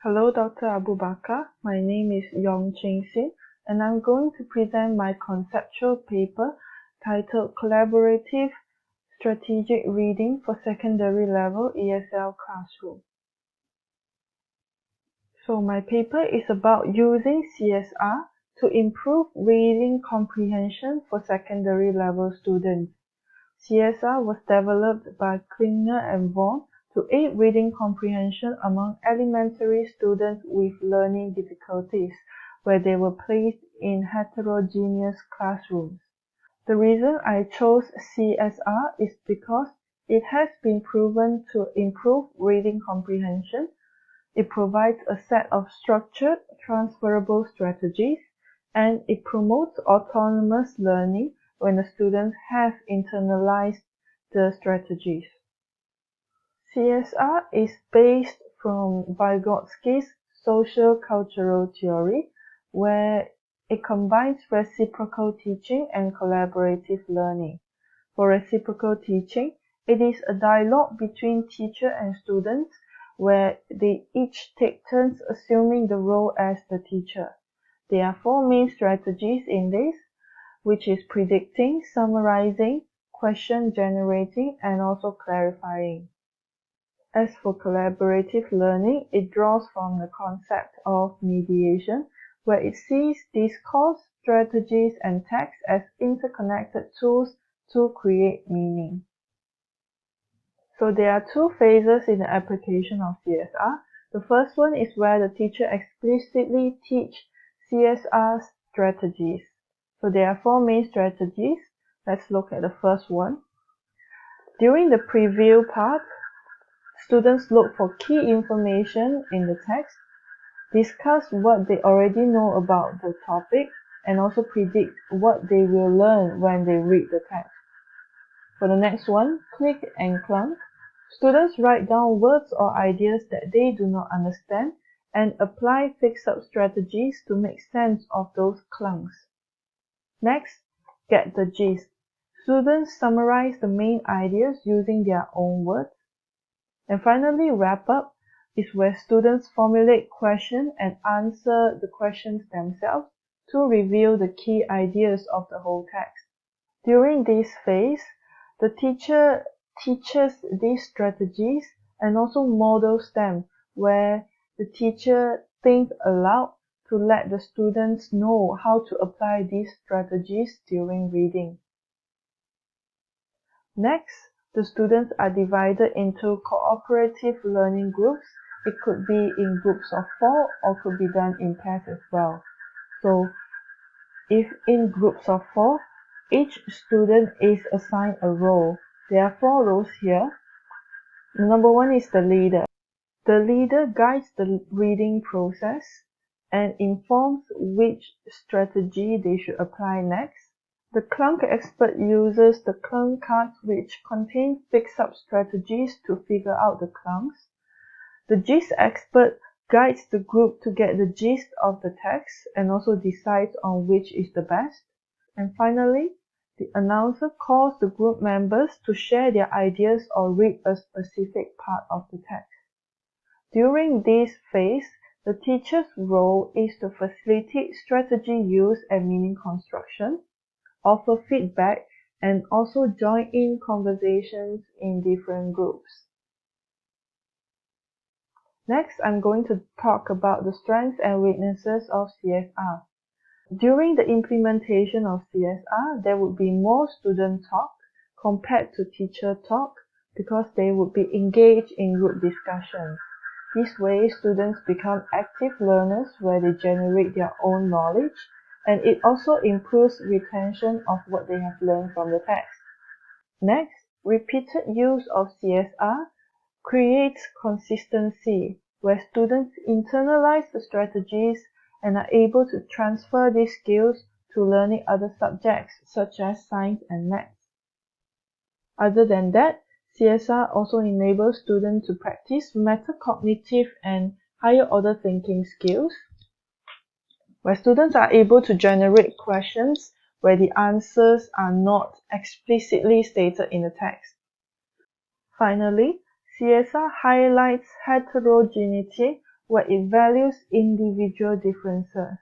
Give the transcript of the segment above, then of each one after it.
Hello, Dr. Abu Bakar. My name is Yong Cheng Sin, and I'm going to present my conceptual paper titled Collaborative Strategic Reading for Secondary Level ESL Classroom. So my paper is about using CSR to improve reading comprehension for secondary level students. CSR was developed by Klinger and Vaughan to aid reading comprehension among elementary students with learning difficulties, where they were placed in heterogeneous classrooms. The reason I chose CSR is because it has been proven to improve reading comprehension. It provides a set of structured, transferable strategies, and it promotes autonomous learning when the students have internalized the strategies. CSR is based from Vygotsky's social cultural theory, where it combines reciprocal teaching and collaborative learning. For reciprocal teaching, it is a dialogue between teacher and students where they each take turns assuming the role as the teacher. There are four main strategies in this, which is predicting, summarizing, question generating, and also clarifying. As for collaborative learning, it draws from the concept of mediation, where it sees discourse, strategies, and text as interconnected tools to create meaning. So there are two phases in the application of CSR. The first one is where the teacher explicitly teach CSR strategies. So there are four main strategies. Let's look at the first one. During the preview part, students look for key information in the text, discuss what they already know about the topic, and also predict what they will learn when they read the text. For the next one, click and clunk. Students write down words or ideas that they do not understand and apply fix-up strategies to make sense of those clunks. Next, get the gist. Students summarize the main ideas using their own words. And finally, wrap up is where students formulate questions and answer the questions themselves to reveal the key ideas of the whole text. During this phase, the teacher teaches these strategies and also models them, where the teacher thinks aloud to let the students know how to apply these strategies during reading. Next, the students are divided into cooperative learning groups. It could be in groups of 4 or could be done in pairs as well. So, if in groups of 4, each student is assigned a role. There are 4 roles here. Number 1 is the leader. The leader guides the reading process and informs which strategy they should apply next. The clunk expert uses the clunk cards which contain fix-up strategies to figure out the clunks. The gist expert guides the group to get the gist of the text and also decides on which is the best. And finally, the announcer calls the group members to share their ideas or read a specific part of the text. During this phase, the teacher's role is to facilitate strategy use and meaning construction, offer feedback, and also join in conversations in different groups. Next, I'm going to talk about the strengths and weaknesses of CSR. During the implementation of CSR, there would be more student talk compared to teacher talk because they would be engaged in group discussions. This way, students become active learners where they generate their own knowledge, and it also improves retention of what they have learned from the text. Next, repeated use of CSR creates consistency, where students internalize the strategies and are able to transfer these skills to learning other subjects such as science and maths. Other than that, CSR also enables students to practice metacognitive and higher order thinking skills, where students are able to generate questions where the answers are not explicitly stated in the text. Finally, CSR highlights heterogeneity, where it values individual differences.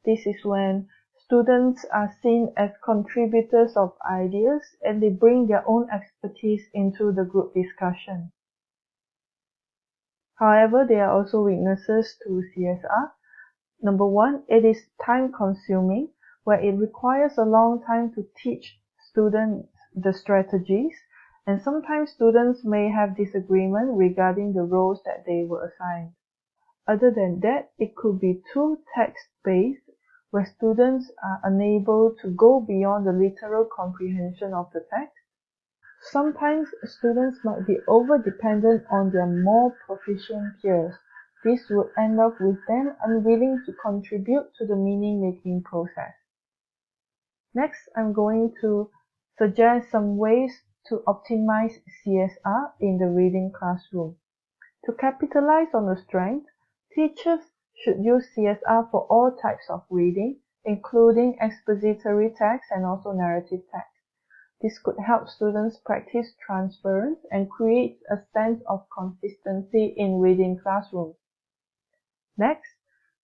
This is when students are seen as contributors of ideas and they bring their own expertise into the group discussion. However, there are also weaknesses to CSR. Number one, it is time-consuming, where it requires a long time to teach students the strategies, and sometimes students may have disagreement regarding the roles that they were assigned. Other than that, it could be too text-based, where students are unable to go beyond the literal comprehension of the text. Sometimes students might be over-dependent on their more proficient peers. This would end up with them unwilling to contribute to the meaning-making process. Next, I'm going to suggest some ways to optimize CSR in the reading classroom. To capitalize on the strength, teachers should use CSR for all types of reading, including expository text and also narrative text. This could help students practice transference and create a sense of consistency in reading classrooms. Next,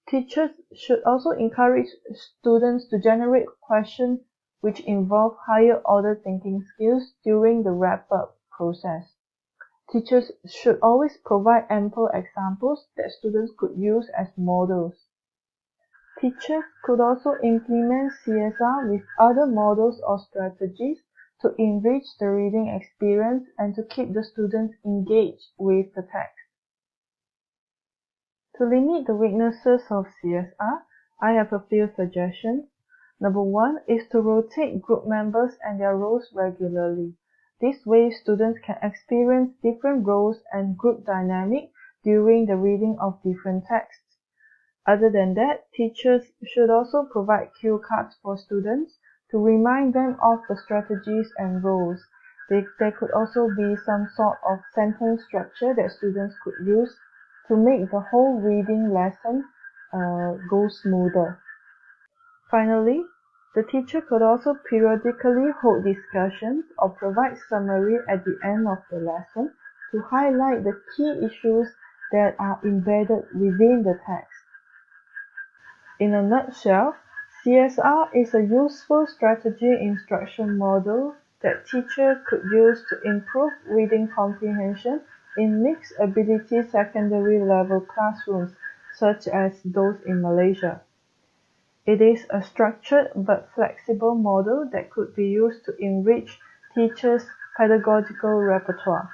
teachers should also encourage students to generate questions which involve higher order thinking skills during the wrap-up process. Teachers should always provide ample examples that students could use as models. Teachers could also implement CSR with other models or strategies to enrich the reading experience and to keep the students engaged with the text. To limit the weaknesses of CSR, I have a few suggestions. Number one is to rotate group members and their roles regularly. This way, students can experience different roles and group dynamic during the reading of different texts. Other than that, teachers should also provide cue cards for students to remind them of the strategies and roles. There could also be some sort of sentence structure that students could use to make the whole reading lesson go smoother. Finally, the teacher could also periodically hold discussions or provide summary at the end of the lesson to highlight the key issues that are embedded within the text. In a nutshell, CSR is a useful strategy instruction model that teachers could use to improve reading comprehension in mixed ability secondary level classrooms such as those in Malaysia. It is a structured but flexible model that could be used to enrich teachers' pedagogical repertoire.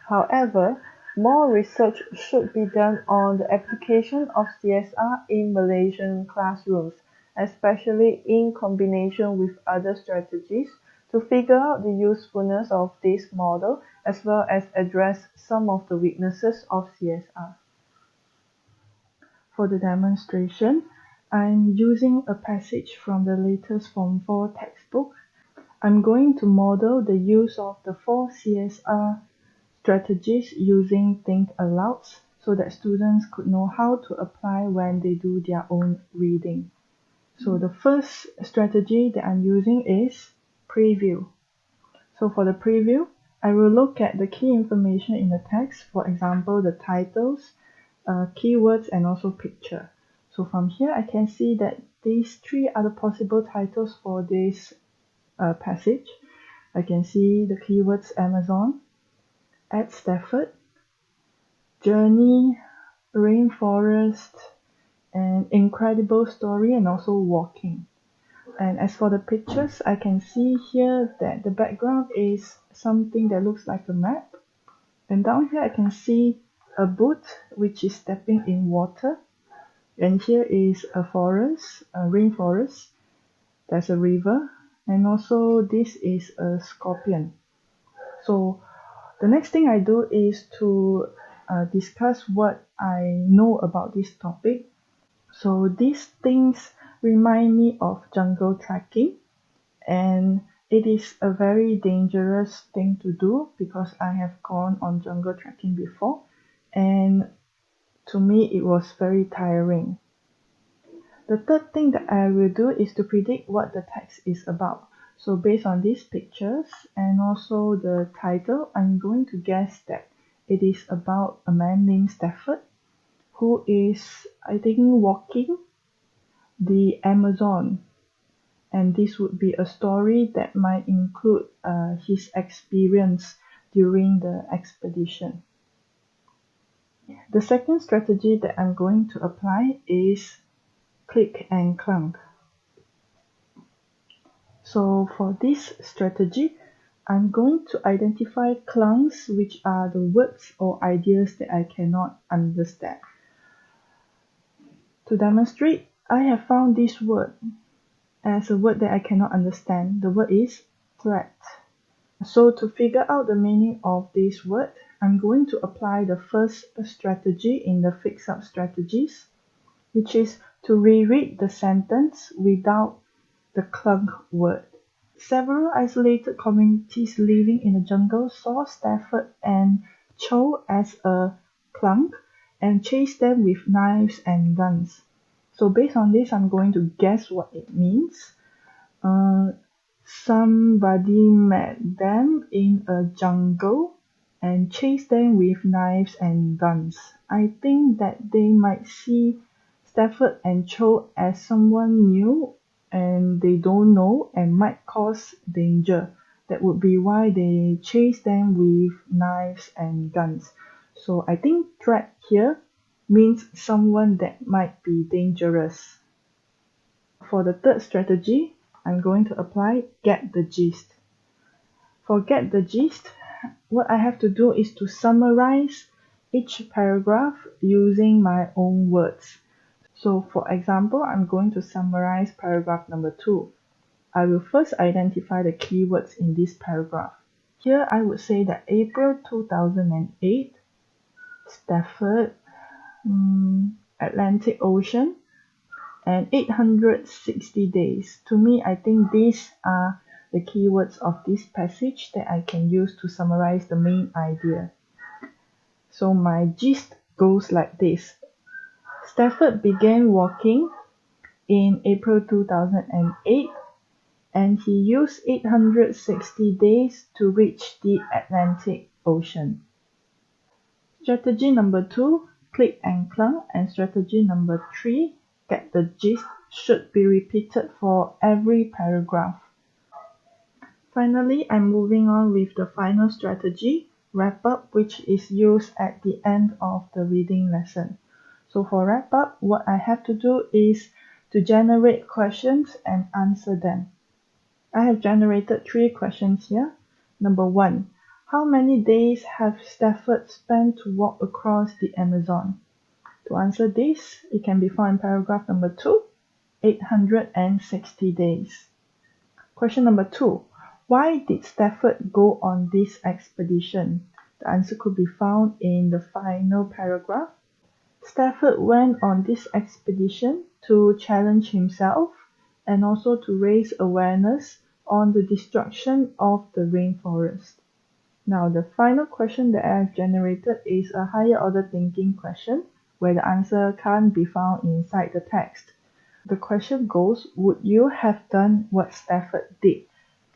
However, more research should be done on the application of CSR in Malaysian classrooms, especially in combination with other strategies, to figure out the usefulness of this model as well as address some of the weaknesses of CSR. For the demonstration, I'm using a passage from the latest Form 4 textbook. I'm going to model the use of the 4 CSR strategies using think alouds so that students could know how to apply when they do their own reading. So the first strategy that I'm using is preview. So for the preview, I will look at the key information in the text, for example, the titles, keywords, and also picture. So from here, I can see that these 3 are the possible titles for this passage. I can see the keywords Amazon, at Stafford, Journey, Rainforest, and Incredible Story, and also Walking. And as for the pictures, I can see here that the background is something that looks like a map. And down here I can see a boat which is stepping in water. And here is a forest, a rainforest. There's a river. And also this is a scorpion. So the next thing I do is to discuss what I know about this topic. So these things remind me of jungle trekking, and it is a very dangerous thing to do because I have gone on jungle trekking before, and to me it was very tiring. The third thing that I will do is to predict what the text is about. So based on these pictures and also the title, I'm going to guess that It is about a man named Stafford who is, I think, walking the Amazon. And this would be a story that might include his experience during the expedition. The second strategy that I'm going to apply is click and clunk. So for this strategy, I'm going to identify clunks, which are the words or ideas that I cannot understand. To demonstrate, I have found this word as a word that I cannot understand. The word is threat. So to figure out the meaning of this word, I'm going to apply the first strategy in the fix-up strategies, which is to reread the sentence without the clunk word. Several isolated communities living in the jungle saw Stafford and Cho as a clunk and chased them with knives and guns. So based on this, I'm going to guess what it means. Somebody met them in a jungle and chased them with knives and guns. I think that they might see Stafford and Cho as someone new and they don't know and might cause danger. That would be why they chase them with knives and guns. So I think threat here means someone that might be dangerous. For the third strategy, I'm going to apply get the gist. For get the gist, what I have to do is to summarize each paragraph using my own words. So for example, I'm going to summarize paragraph number 2. I will first identify the keywords in this paragraph. Here I would say that April 2008, Stafford, Atlantic Ocean, and 860 days. To me, I think these are the keywords of this passage that I can use to summarize the main idea. So my gist goes like this. Stafford began walking in April 2008 and he used 860 days to reach the Atlantic Ocean. Strategy number 2, click and clunk, and strategy number 3, get the gist, should be repeated for every paragraph. Finally, I'm moving on with the final strategy, wrap up, which is used at the end of the reading lesson. So for wrap up, what I have to do is to generate questions and answer them. I have generated 3 questions here. Number 1, how many days have Stafford spent to walk across the Amazon? To answer this, it can be found in paragraph number 2, 860 days. Question number 2, why did Stafford go on this expedition? The answer could be found in the final paragraph. Stafford went on this expedition to challenge himself and also to raise awareness on the destruction of the rainforest. Now, the final question that I have generated is a higher order thinking question where the answer can't be found inside the text. The question goes, would you have done what Stafford did?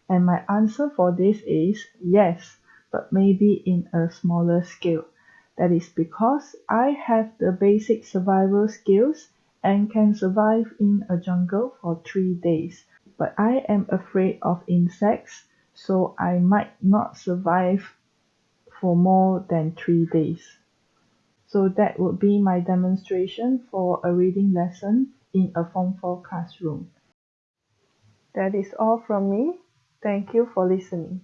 And my answer for this is yes, but maybe in a smaller scale. That is because I have the basic survival skills and can survive in a jungle for 3 days. But I am afraid of insects, so I might not survive for more than 3 days. So that would be my demonstration for a reading lesson in a Form 4 classroom. That is all from me. Thank you for listening.